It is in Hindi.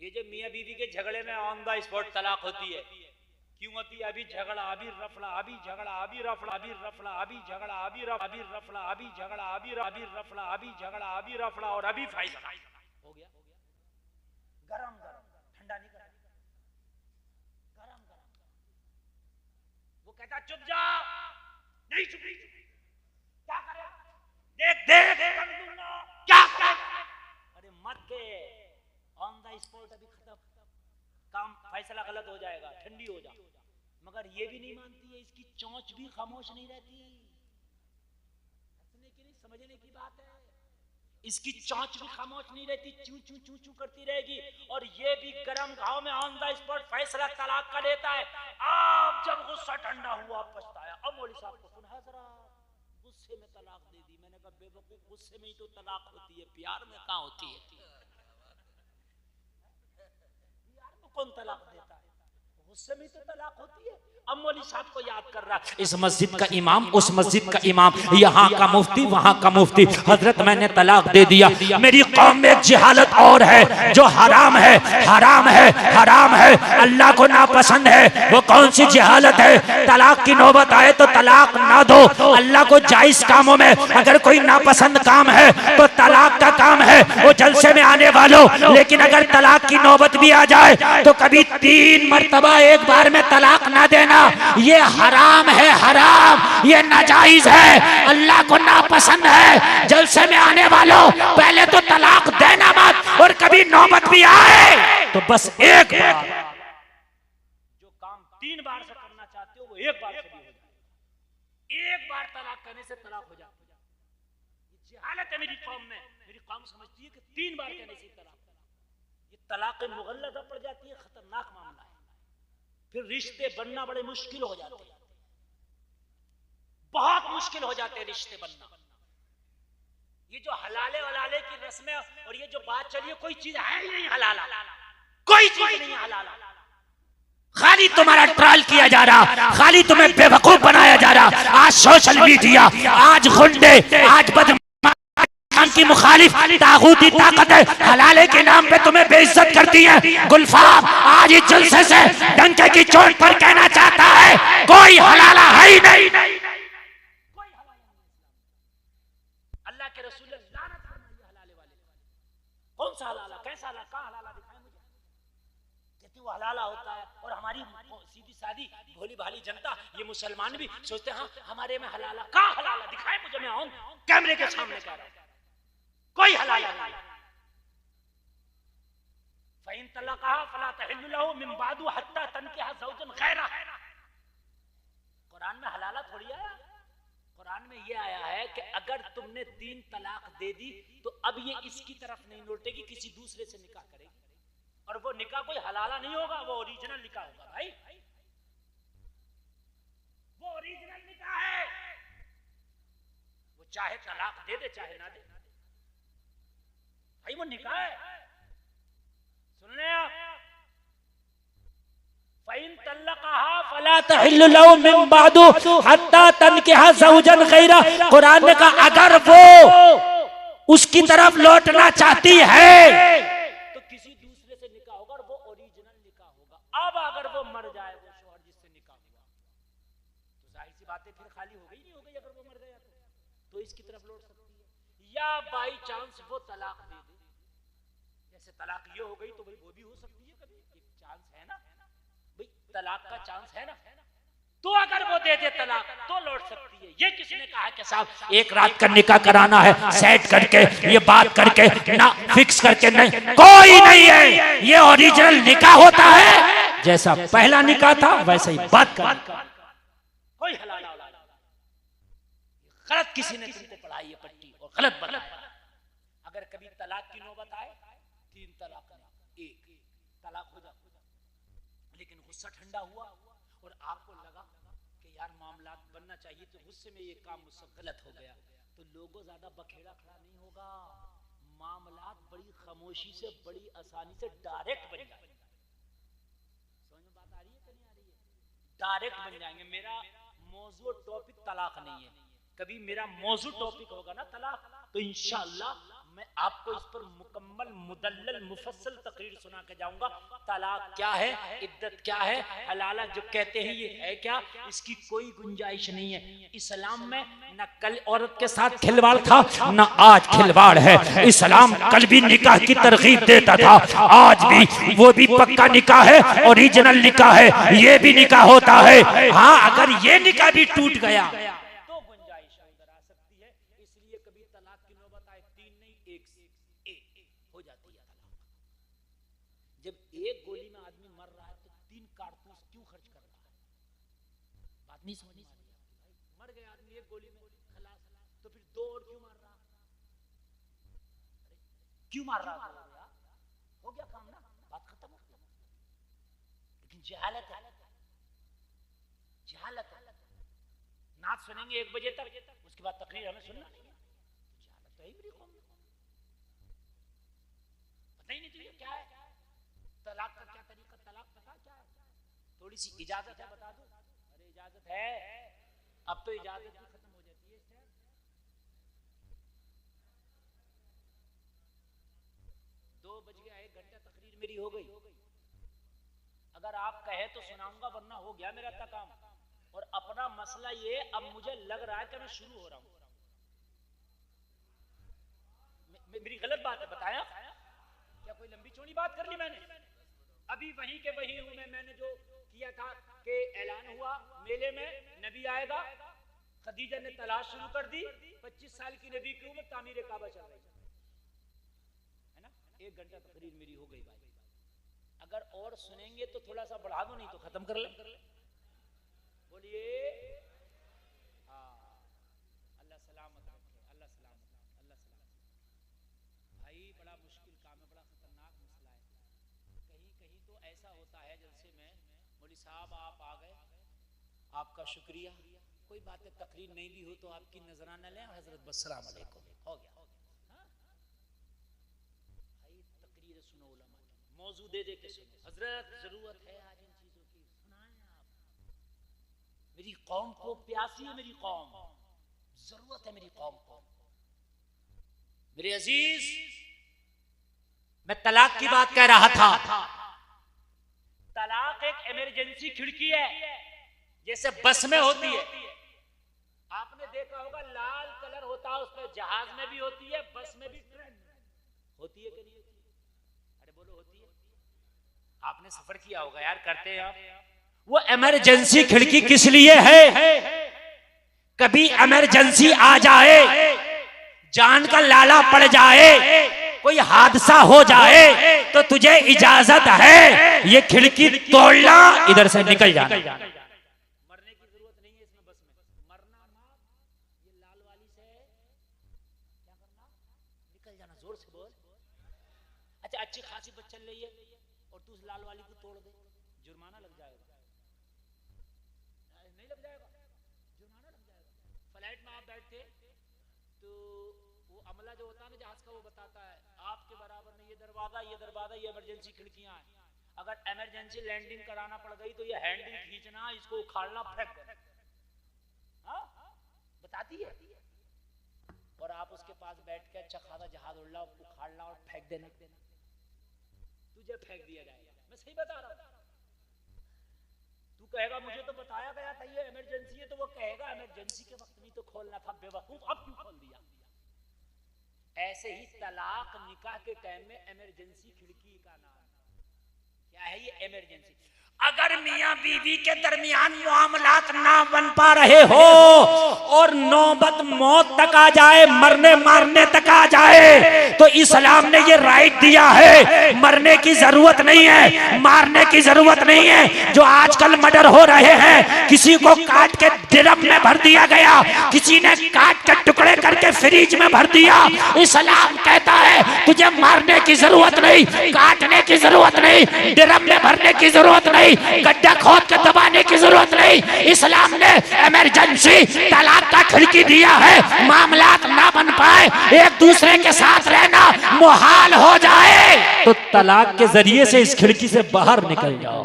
ये जो मियाँ बीवी के झगड़े में ऑन द स्पॉट तलाक होती है, क्यों होती है? अभी झगड़ा अभी रफड़ा, अभी झगड़ा अभी रफड़ा, अभी रफड़ा अभी झगड़ा, अभी रफड़ा अभी झगड़ा, अभी रफड़ा अभी झगड़ा, अभी रफड़ा और अभी फैसला हो गया। गरम गरम, ठंडा नहीं करा, गरम गरम। वो कहता चुप जा, नहीं चुप, क्या करे? देख देख क्या करे? अरे मत के, ऑन द स्पॉट अभी खत्म, काम फैसला गलत हो जाएगा, ठंडी हो जा। मगर ये भी नहीं मानती है, इसकी चोंच भी खामोश नहीं रहती। हंसने की नहीं, समझने की बात है। इसकी चोंच भी खामोश नहीं रहती, चू चू चू चू करती रहेगी। और ये भी गरम घाव में ऑन द स्पॉट फैसला तलाक का लेता है। अब जब गुस्सा ठंडा हुआ पछताया। अब मौलवी साहब को सुना जरा, गुस्से में तलाक दे दी। मैंने कहा बेवकूफ, गुस्से में ही तो तलाक होती है, प्यार में कहाँ होती है? कौन तलाक देता है? गुस्से में तो तलाक होती है। अब मौलवी साहब को याद कर रहा, इस मस्जिद का इमाम, उस मस्जिद का इमाम, यहाँ का मुफ्ती, वहाँ का मुफ्ती, हजरत मैंने तलाक दे दिया। मेरी कौम में एक जिहालत और है जो हराम है, हराम है, हराम है, अल्लाह को नापसंद है। वो कौन सी जिहालत है? तलाक की नौबत आए तो तलाक ना दो। अल्लाह को जायज कामों में अगर कोई नापसंद काम है तो तलाक का काम है वो जलसे में आने वालों। लेकिन अगर तलाक की नौबत भी आ जाए तो कभी 3 मर्तबा एक बार में तलाक ना देना। ये हराम है, हराम, ये नाजायज है, अल्लाह को नापसंद है। जलसे में आने वालों, पहले तो तलाक देना मत, और कभी नौबत भी आए तो बस एक बार। जो काम 3 बार से करना चाहते हो वो एक बार से भी हो जाए। एक बार तलाक करने से तलाक हो जाती है। ये जिहालत है मेरी कौम में। मेरी कौम समझती है कि 3 बार कहने से तलाक, ये तलाक मुगल्लदा पड़ जाती है, खतरनाक मामला है। फिर रिश्ते बनना बड़े मुश्किल हो जाते हैं, बहुत मुश्किल हो जाते हैं रिश्ते बनना। ये जो हलाले वलाले की रस्में और ये जो बात चली है, कोई चीज है ही नहीं हलाला, कोई चीज नहीं हलाला। खाली तुम्हारा ट्रायल किया जा रहा, खाली तुम्हें बेवकूफ बनाया जा रहा। आज सोशल मीडिया, आज गुंडे, आज बदमाश की मुखालिफ तागूती ताकतें हलाले के नाम पे तुम्हें बेइज्जत करती हैं। गुलफाम आज इस जलसे से डंके की चोट पर कहना चाहता है, कोई हलाला है ही नहीं। अल्लाह के रसूल लानत फरमाइए हलाले वाले। कौन सा हलाला, कैसा हलाला, कहाँ हलाला दिखाएं मुझे। कहती वो हलाला होता है। और हमारी सीधी सादी भोली भाली जनता, ये मुसलमान भी सोचते हैं हाँ हमारे में हलाला, कहाँ हलाला दिखाएं मुझे, मैं आऊं कैमरे के सामने कह रहा हूं, कोई हलाला नहीं। फ़इन तलक़हा फ़ला तहिल्लु लहू मिन बादु हत्ता तनकिहा ज़ौजन ग़ैरह। कुरान में हलाला थोड़ी आया। कुरान में ये आया है कि अगर तुमने 3 तलाक दे दी तो अब ये इसकी तरफ नहीं लौटेगी, किसी दूसरे से निकाह करेगी। और वो निकाह कोई हलाला नहीं होगा, वो ओरिजिनल निकाह होगा भाई, वो ओरिजिनल निकाह है। वो चाहे तलाक दे दे चाहे ना दे भाई, वो निकाह है। सुन रहे आप? फ़इन तलक़हा फ़ला तहिल्लु लहू मिन बादु हत्ता तनकिहा ज़ौजन ग़ैरह। कुरान ने कहा अगर वो उसकी तरफ लौटना चाहती है तो किसी दूसरे से निकाह होगा, और वो ओरिजिनल निकाह होगा। अब अगर वो मर जाए, वो शौहर जिससे निकाह हुआ, तो जाहिर सी बात है फिर खाली हो गई नहीं हो गई। अगर वो मर गया तो इसकी तरफ लौट सकती है, या बाई चांस वो तलाक दे दे। जैसे तलाक ये हो गई तो भाई वो भी हो सकती है, कभी एक चांस है ना भाई, तलाक का चांस है ना। तो अगर वो दे दे तलाक तो लौट सकती है। ये किसने कहा कि साहब एक रात का निकाह कराना है, सेट करके ये बात करके ना फिक्स करके? नहीं, कोई नहीं है। ये ओरिजिनल निकाह होता है, जैसा पहला निकाह था वैसे ही बात कर। कोई हलाला गलत किसी ने तुमको पढ़ाई है पट्टी, और गलत बना। अगर कभी तलाक की नौबत आए, 3 तलाक नहीं, 1 तलाक हो जाता। लेकिन गुस्सा ठंडा हुआ और आपको लगा कि यार मामला बनना चाहिए, तो गुस्से में ये काम मुझसे गलत हो गया, तो लोगों ज्यादा बखेड़ा खड़ा नहीं होगा। मामला बड़ी खामोशी से, बड़ी आसानी से डायरेक्ट बन जाएंगे। समझ में बात आ रही है कि नहीं आ रही है? डायरेक्ट बन जाएंगे। मेरा मौजू टॉपिक तलाक नहीं है, कभी मेरा मौजू टॉपिक होगा ना तलाक, तो इंशाअल्लाह मैं आपको इस पर मुकम्मल मुदल्लल मुफस्सल तकरीर सुना के जाऊंगा। तलाक क्या है, इद्दत क्या है, हलाला जो कहते हैं ये है क्या, इसकी कोई गुंजाइश नहीं है इस्लाम में। न कल औरत के साथ खिलवाड़ था, न आज खिलवाड़ है। इस्लाम कल भी निकाह की तरगीब देता था, आज भी वो भी पक्का निकाह है, ओरिजिनल निकाह है, ये भी निकाह होता है। हाँ, अगर ये निकाह भी टूट गया तो गुंजाइश अंदर आ सकती है। इसलिए कभी तलाक की नौबत आए 3 नहीं 1 हो जाती है तलाक। जब एक गोली में आदमी मर रहा है तो 3 कारतूस क्यों खर्च कर रहा है? बात नहीं समझ में आ रही। मर गया आदमी एक गोली में, खलास, तो फिर 2 और क्यों मार रहा? क्यों मार रहा? हो गया काम ना, बात खत्म हो गई। लेकिन जहालत है, जहालत है। नाच सुनेंगे 1 बजे तक, उसके बाद तकरीर हमें सुनना नहीं है। जहालत तो है मेरी कौम में, पता ही नहीं चाहिए क्या है तलाक का, क्या तरीका तलाक पता क्या है? थोड़ी सी इजाजत है बता दो, अरे इजाजत है, अब तो इजाजत भी खत्म हो जाती है। 2 बज गया, 1 घंटा तकरीर मेरी हो गई। अगर आप कहे तो सुनाऊंगा, वरना हो गया मेरा तक काम। और अपना मसला ये, अब मुझे लग रहा है कि मैं शुरू हो रहा हूं। मेरी गलत बात है, बताया क्या? कोई लंबी चौड़ी बात कर ली मैंने? अभी वहीं के वहीं हूं मैं। मैंने जो किया था कि ऐलान हुआ मेले में नबी आएगा, खदीजा ने तलाश शुरू कर दी। 25 साल की नबी की उम्र, तामीर काबा चल रही है ना। 1 घंटा तकरीर मेरी हो गई भाई। अगर और सुनेंगे तो थोड़ा सा बढ़ा दो, नहीं तो खत्म कर ले। बोलिए हाँ, अल्लाह सलामत रखे, अल्लाह सलामत, अल्लाह सलामत। भाई बड़ा मुश्किल काम है, बड़ा खतरनाक मसला है। कहीं कहीं तो ऐसा होता है, जैसे मैं मौलवी साहब आप आ गए, आपका शुक्रिया, कोई बात है, तकरीर नहीं भी हो तो आपकी नजराना लें, हजरत बस्सलाम अलैकुम, हो गया। हाँ? भाई तकरीर सुनो, उलमा मौजू दे दे के सुनो। हजरत जरूरत है आज इन चीजों की, सुनाएं आप। मेरी कौम को प्यासी है, मेरी कौम, जरूरत है मेरी कौम को। मेरे अजीज, मैं तलाक की बात कह रहा था। तलाक एक इमरजेंसी खिड़की है, जैसे बस में होती है। आपने देखा होगा लाल कलर होता है उसमें, जहाज में भी होती है, बस में भी, ट्रेन में होती है कि नहीं होती? अरे बोलो, होती है। आपने सफर किया होगा यार, करते हैं आप। वो इमरजेंसी खिड़की किस लिए है? कभी इमरजेंसी आ जाए, जान का लाला पड़ जाए, कोई हादसा हो जाए तो तुझे इजाजत है ये खिड़की तोड़ना, इधर से निकल जाना। मरने की जरूरत नहीं है इसमें, बस में मरना मां, ये लाल वाली से क्या करना, निकल जाना। जोर से बोल। अच्छा, अच्छी खासी बस चल रही है और तू उस लाल वाली को तोड़ दे, जुर्माना लग जाएगा। नहीं लग जाएगा? जुर्माना लग जाएगा। फ्लाइट में आप बैठते तो वो अमला जो होता है ना जहाज का, वो बताता है आपके बराबर में ये दरवाजा, ये दरवाजा, ये इमरजेंसी खिड़कियां हैं। अगर इमरजेंसी लैंडिंग कराना पड़ गई तो ये हैंडल खींचना, इसको उखाड़ना, फेंक देना। हाँ, बताती है। और आप उसके पास बैठ के अच्छा खासा जहाज उड़ना, उखाड़ना और फेंक देना। तुझे फेंक दिया जाएगा। मैं सही बता रहा हूं। तू कहेगा मुझे तो बताया गया था ये इमरजेंसी है, तो वो कहेगा इमरजेंसी के वक्त में तो खोलना था, बेवकूफ, अब क्यों खोल दिया? ऐसे ही तलाक निकाह के टाइम में इमरजेंसी खिड़की का नाम क्या है? ये इमरजेंसी। अगर मियां बीवी के दरमियान मामलात ना बन पा रहे हो और नौबत मौत तक आ जाए, मरने मारने तक आ जाए, तो इस्लाम ने ये राइट दिया है, मरने की जरूरत नहीं है, मारने की जरूरत नहीं है। जो आजकल मर्डर हो रहे हैं, किसी को काट के ड्रम में भर दिया गया, किसी ने काट के टुकड़े करके फ्रिज में भर दिया। इस्लाम कहता है तुझे मारने की जरूरत नहीं, काटने की जरूरत नहीं, ड्रम में भरने की जरूरत नहीं, गड्ढा खोद के दबाने की जरूरत नहीं। इस्लाम ने इमरजेंसी तलाक का खिड़की दिया है, मामलात ना बन पाए, एक दूसरे के साथ रहना मुहाल हो जाए तो तलाक के जरिए से इस खिड़की से बाहर निकल जाओ।